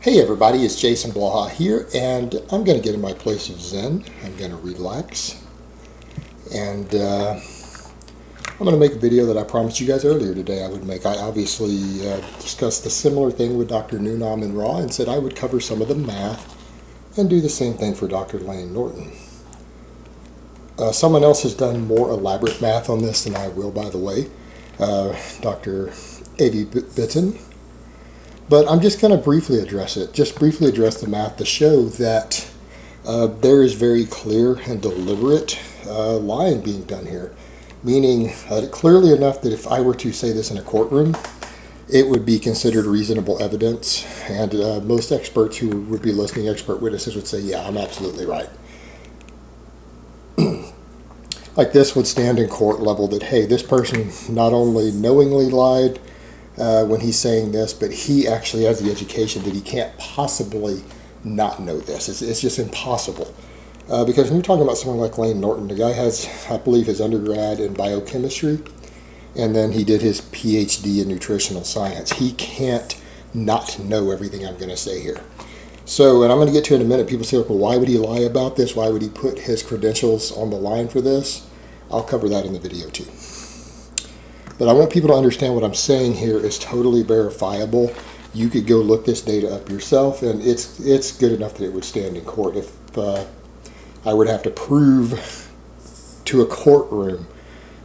Hey everybody, it's Jason Blaha here, and I'm going to get in my place of Zen. I'm going to relax, and I'm going to make a video that I promised you guys earlier today I would make. I obviously discussed a similar thing with Dr. Noonan and Raw and said I would cover some of the math and do the same thing for Dr. Layne Norton. Someone else has done more elaborate math on this than I will, by the way, Dr. A.V. Bitton. But I'm just going to briefly address it, just briefly address the math to show that there is very clear and deliberate lying being done here. Meaning clearly enough that if I were to say this in a courtroom, it would be considered reasonable evidence. And most experts who would be listening, expert witnesses, would say, yeah, I'm absolutely right. Like this would stand in court level that, hey, this person not only knowingly lied, when he's saying this, but he actually has the education that he can't possibly not know this. It's just impossible. Because when you're talking about someone like Layne Norton, the guy has, I believe, his undergrad in biochemistry, and then he did his PhD in nutritional science. He can't not know everything I'm going to say here. So, and I'm going to get to it in a minute. People say, well, why would he lie about this? Why would he put his credentials on the line for this? I'll cover that in the video too. But I want people to understand what I'm saying here is totally verifiable. You could go look this data up yourself, and it's good enough that it would stand in court. If I would have to prove to a courtroom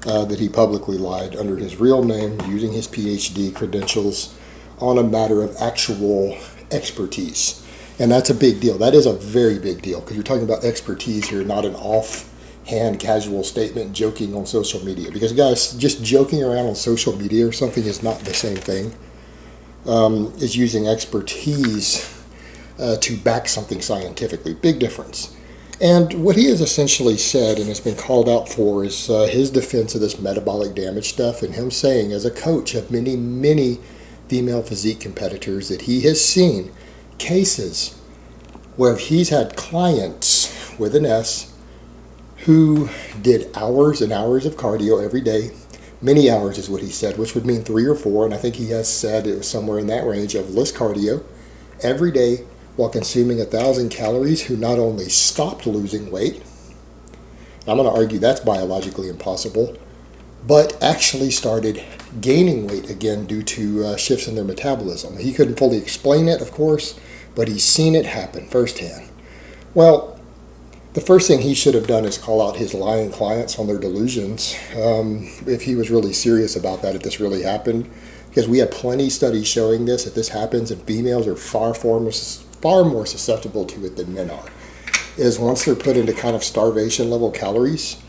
that he publicly lied under his real name, using his PhD credentials on a matter of actual expertise. And that's a big deal. That is a very big deal, because you're talking about expertise here, not an offhand casual statement joking on social media. Because guys, just joking around on social media or something is not the same thing. It's using expertise to back something scientifically. Big difference. And what he has essentially said and has been called out for is his defense of this metabolic damage stuff, and him saying as a coach of many female physique competitors that he has seen cases where he's had clients with an S who did hours and hours of cardio every day. Many hours is what he said, which would mean 3 or 4, and I think he has said it was somewhere in that range of less cardio every day while consuming 1,000 calories, who not only stopped losing weight, I'm going to argue that's biologically impossible, but actually started gaining weight again due to shifts in their metabolism. He couldn't fully explain it, of course, but he's seen it happen firsthand. Well, the first thing he should have done is call out his lying clients on their delusions, if he was really serious about that, if this really happened. Because we have plenty of studies showing this. If this happens, and females are far more susceptible to it than men are, is once they're put into kind of starvation level calories,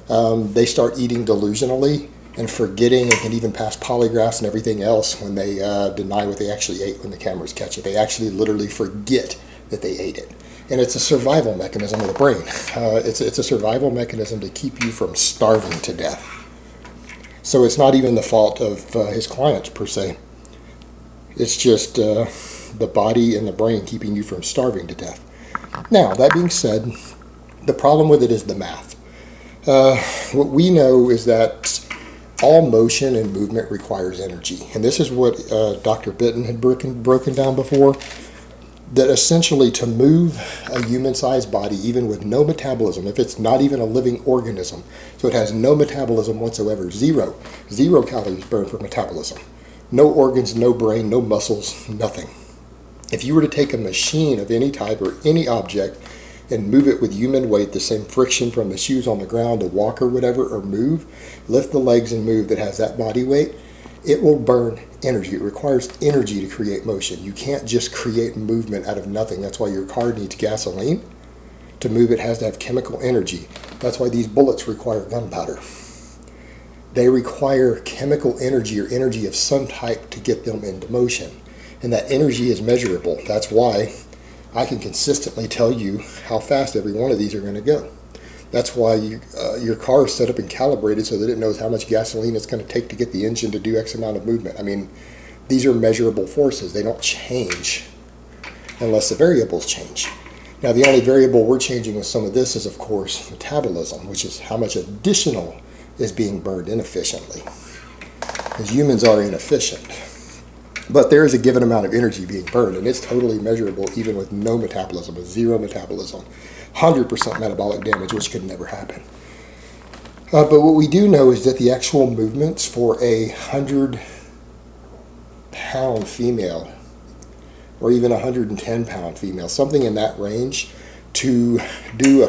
they start eating delusionally and forgetting, and can even pass polygraphs and everything else when they deny what they actually ate when the cameras catch it. They actually literally forget that they ate it. And it's a survival mechanism of the brain. It's a survival mechanism to keep you from starving to death. So it's not even the fault of his clients per se. It's just the body and the brain keeping you from starving to death. Now, that being said, the problem with it is the math. What we know is that all motion and movement requires energy. And this is what Dr. Bitton had broken down before. That essentially to move a human-sized body, even with no metabolism, if it's not even a living organism, so it has no metabolism whatsoever, zero calories burned for metabolism, no organs, no brain, no muscles, nothing. If you were to take a machine of any type or any object and move it with human weight, the same friction from the shoes on the ground to walk or whatever, or move, lift the legs and move, that has that body weight, it will burn energy. It requires energy to create motion. You can't just create movement out of nothing. That's why your car needs gasoline. To move, it has to have chemical energy. That's why these bullets require gunpowder. They require chemical energy or energy of some type to get them into motion. And that energy is measurable. That's why I can consistently tell you how fast every one of these are going to go. That's why your car is set up and calibrated so that it knows how much gasoline it's going to take to get the engine to do X amount of movement. I mean, these are measurable forces. They don't change unless the variables change. Now, the only variable we're changing with some of this is, of course, metabolism, which is how much additional is being burned inefficiently. Because humans are inefficient. But there is a given amount of energy being burned, and it's totally measurable even with no metabolism, with zero metabolism. 100% metabolic damage, which could never happen. But what we do know is that the actual movements for a 100-pound female, or even a 110-pound female, something in that range, to do a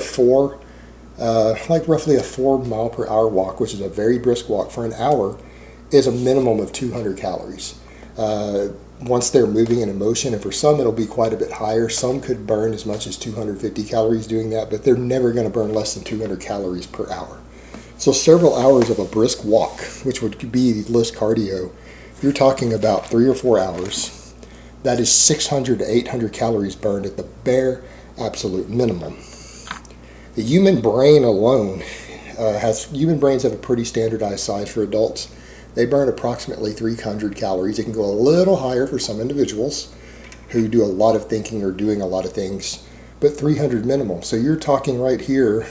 roughly a 4 mile per hour walk, which is a very brisk walk for an hour, is a minimum of 200 calories. Once they're moving in motion, and for some it'll be quite a bit higher. Some could burn as much as 250 calories doing that, but they're never going to burn less than 200 calories per hour. So several hours of a brisk walk, which would be list cardio, you're talking about 3 or 4 hours. That is 600 to 800 calories burned at the bare absolute minimum. The human brain alone human brains have a pretty standardized size for adults. They burn approximately 300 calories. It can go a little higher for some individuals who do a lot of thinking or doing a lot of things, but 300 minimum. So you're talking right here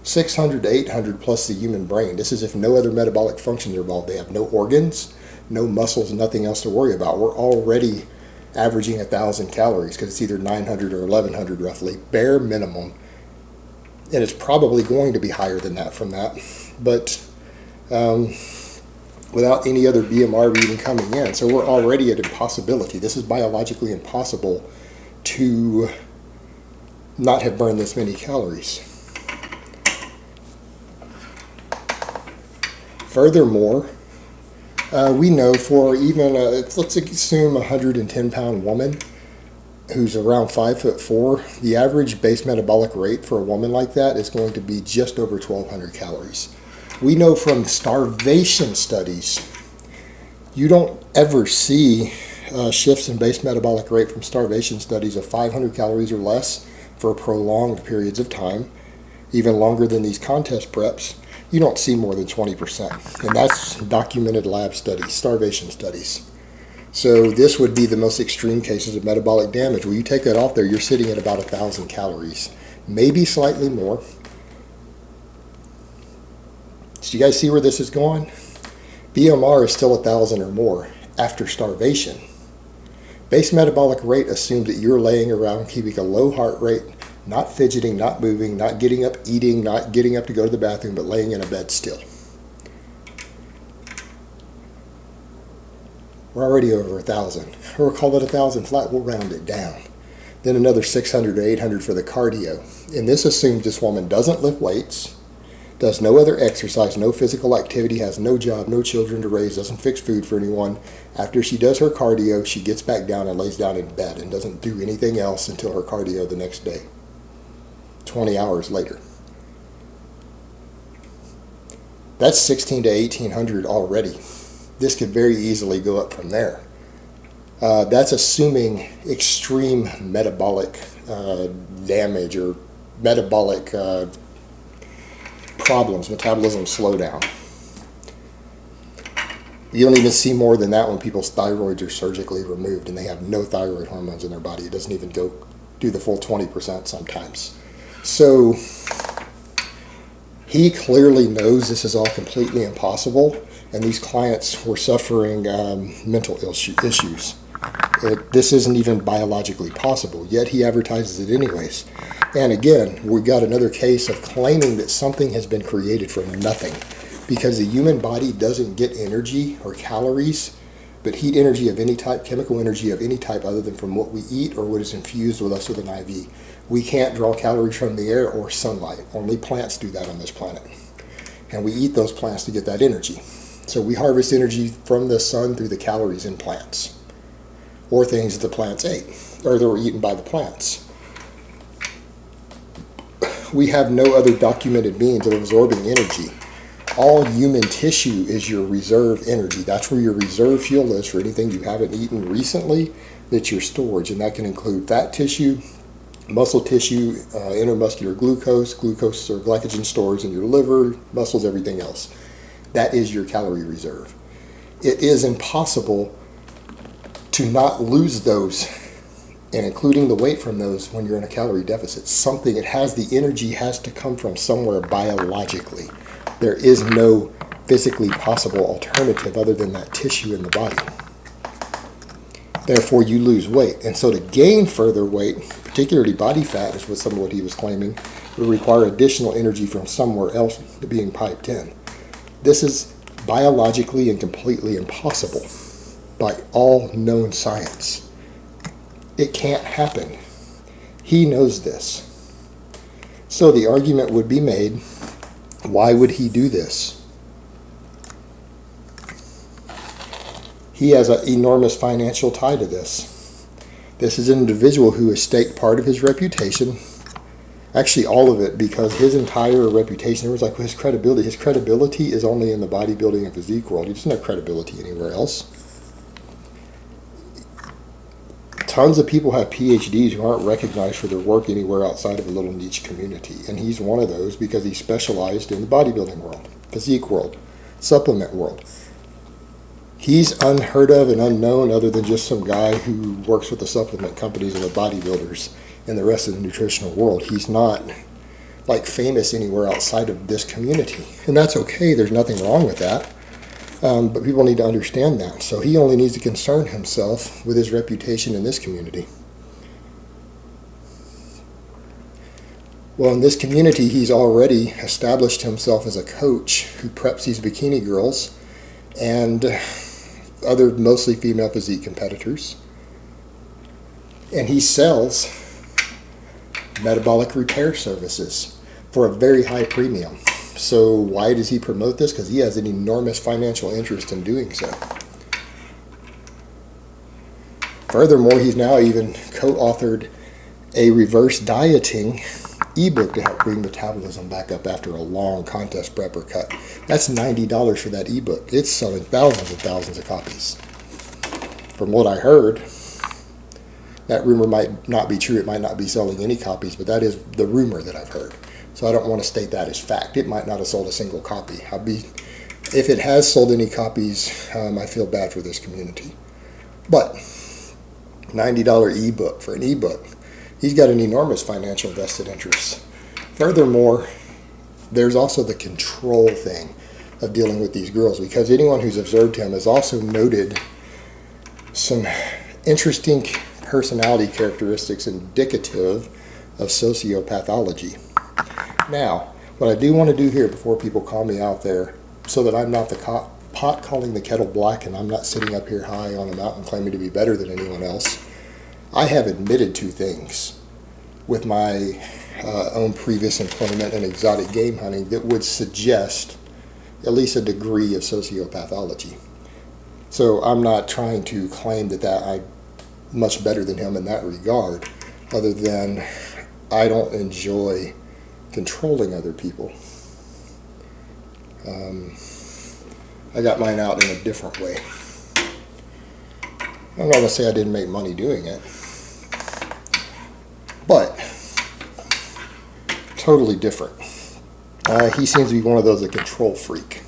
600 to 800 plus the human brain. This is if no other metabolic functions are involved. They have no organs, no muscles, nothing else to worry about. We're already averaging 1,000 calories because it's either 900 or 1,100 roughly, bare minimum. And it's probably going to be higher than that from that. But without any other BMR even coming in. So we're already at impossibility. This is biologically impossible to not have burned this many calories. Furthermore, we know for even, let's assume a 110-pound woman who's around 5'4", the average base metabolic rate for a woman like that is going to be just over 1,200 calories. We know from starvation studies, you don't ever see shifts in base metabolic rate from starvation studies of 500 calories or less for prolonged periods of time, even longer than these contest preps. You don't see more than 20%. And that's documented lab studies, starvation studies. So this would be the most extreme cases of metabolic damage. When you take that off there, you're sitting at about 1,000 calories, maybe slightly more. So you guys see where this is going? BMR is still 1,000 or more after starvation. Base metabolic rate assumes that you're laying around keeping a low heart rate, not fidgeting, not moving, not getting up eating, not getting up to go to the bathroom, but laying in a bed still. We're already over 1,000. We'll call it 1,000 flat. We'll round it down. Then another 600 to 800 for the cardio. And this assumes this woman doesn't lift weights, does no other exercise, no physical activity, has no job, no children to raise, doesn't fix food for anyone. After she does her cardio, she gets back down and lays down in bed and doesn't do anything else until her cardio the next day, 20 hours later. That's 1,600 to 1,800 already. This could very easily go up from there. That's assuming extreme metabolic damage or metabolic problems, metabolism slowdown. You don't even see more than that when people's thyroids are surgically removed and they have no thyroid hormones in their body. It doesn't even go do the full 20% sometimes. So he clearly knows this is all completely impossible, and these clients were suffering mental issues. This isn't even biologically possible, yet he advertises it anyways. And again, we got another case of claiming that something has been created from nothing, because the human body doesn't get energy or calories, but heat energy of any type, chemical energy of any type other than from what we eat or what is infused with us with an IV. We can't draw calories from the air or sunlight. Only plants do that on this planet. And we eat those plants to get that energy. So we harvest energy from the sun through the calories in plants, or things that the plants ate, or that were eaten by the plants. We have no other documented means of absorbing energy. All human tissue is your reserve energy. That's where your reserve fuel is for anything you haven't eaten recently. That's your storage, and that can include fat tissue, muscle tissue, intermuscular glucose or glycogen stores in your liver, muscles, everything else. That is your calorie reserve. It is impossible to not lose those, and including the weight from those, when you're in a calorie deficit. The energy has to come from somewhere biologically. There is no physically possible alternative other than that tissue in the body. Therefore, you lose weight. And so to gain further weight, particularly body fat, is what he was claiming, would require additional energy from somewhere else being piped in. This is biologically and completely impossible by all known science. It can't happen. He knows this. So the argument would be made, why would he do this? He has an enormous financial tie to this. This is an individual who has staked part of his reputation, actually all of it, because his entire reputation, it was like his credibility is only in the bodybuilding and physique world. He doesn't have credibility anywhere else. Tons of people have PhDs who aren't recognized for their work anywhere outside of a little niche community, and he's one of those because he specialized in the bodybuilding world, physique world, supplement world. He's unheard of and unknown other than just some guy who works with the supplement companies and the bodybuilders and the rest of the nutritional world. He's not like famous anywhere outside of this community. And that's okay. There's nothing wrong with that. But people need to understand that. So he only needs to concern himself with his reputation in this community. Well, in this community, he's already established himself as a coach who preps these bikini girls and other mostly female physique competitors. And he sells metabolic repair services for a very high premium. So why does he promote this? Because he has an enormous financial interest in doing so. Furthermore, he's now even co-authored a reverse dieting ebook to help bring metabolism back up after a long contest prep or cut. That's $90 for that ebook. It's selling thousands and thousands of copies. From what I heard, that rumor might not be true. It might not be selling any copies, but that is the rumor that I've heard. So I don't want to state that as fact. It might not have sold a single copy. If it has sold any copies, I feel bad for this community. But $90 ebook for an ebook. He's got an enormous financial vested interest. Furthermore, there's also the control thing of dealing with these girls, because anyone who's observed him has also noted some interesting personality characteristics indicative of sociopathology. Now, what I do want to do here before people call me out there, so that I'm not the pot calling the kettle black and I'm not sitting up here high on a mountain claiming to be better than anyone else, I have admitted two things with my own previous employment and exotic game hunting that would suggest at least a degree of sociopathology. So I'm not trying to claim that I'm much better than him in that regard, other than I don't enjoy controlling other people. I got mine out in a different way. I'm not going to say I didn't make money doing it, but totally different. He seems to be one of those, the control freak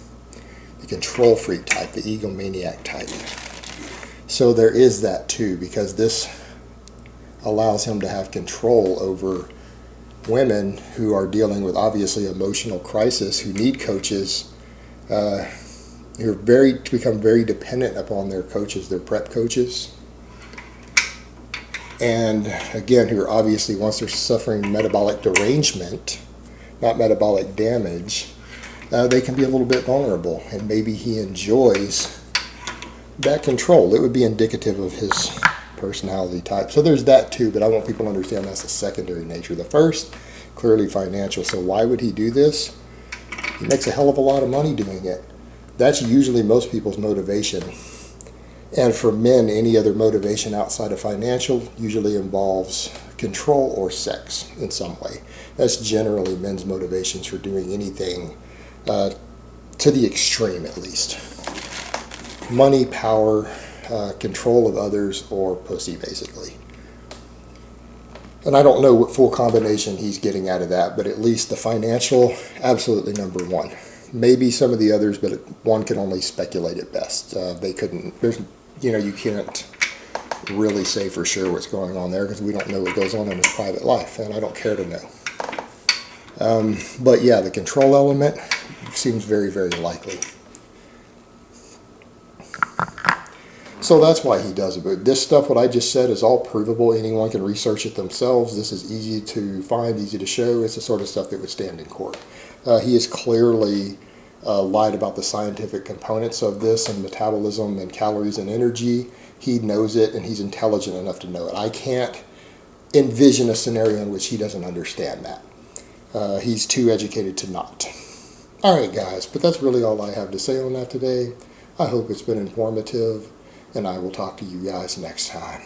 type, the egomaniac type. So there is that too, because this allows him to have control over women who are dealing with obviously emotional crisis, who need coaches, who become very dependent upon their coaches, their prep coaches. And again, who are obviously, once they're suffering metabolic derangement, not metabolic damage, they can be a little bit vulnerable, and maybe he enjoys that control. It would be indicative of his personality type. So there's that too, but I want people to understand that's the secondary nature. The first, clearly financial. So why would he do this? He makes a hell of a lot of money doing it. That's usually most people's motivation. And for men, any other motivation outside of financial usually involves control or sex in some way. That's generally men's motivations for doing anything, to the extreme at least. Money, power, control of others, or pussy, basically. And I don't know what full combination he's getting out of that, but at least the financial, absolutely number one. Maybe some of the others, but one can only speculate at best. They couldn't, you can't really say for sure what's going on there, because we don't know what goes on in his private life, and I don't care to know. But yeah, the control element seems very, very likely. So that's why he does it. But this stuff, what I just said, is all provable. Anyone can research it themselves. This is easy to find, easy to show. It's the sort of stuff that would stand in court. He has clearly lied about the scientific components of this and metabolism and calories and energy. He knows it, and he's intelligent enough to know it. I can't envision a scenario in which he doesn't understand that. He's too educated to not. All right, guys, but that's really all I have to say on that today. I hope it's been informative, and I will talk to you guys next time.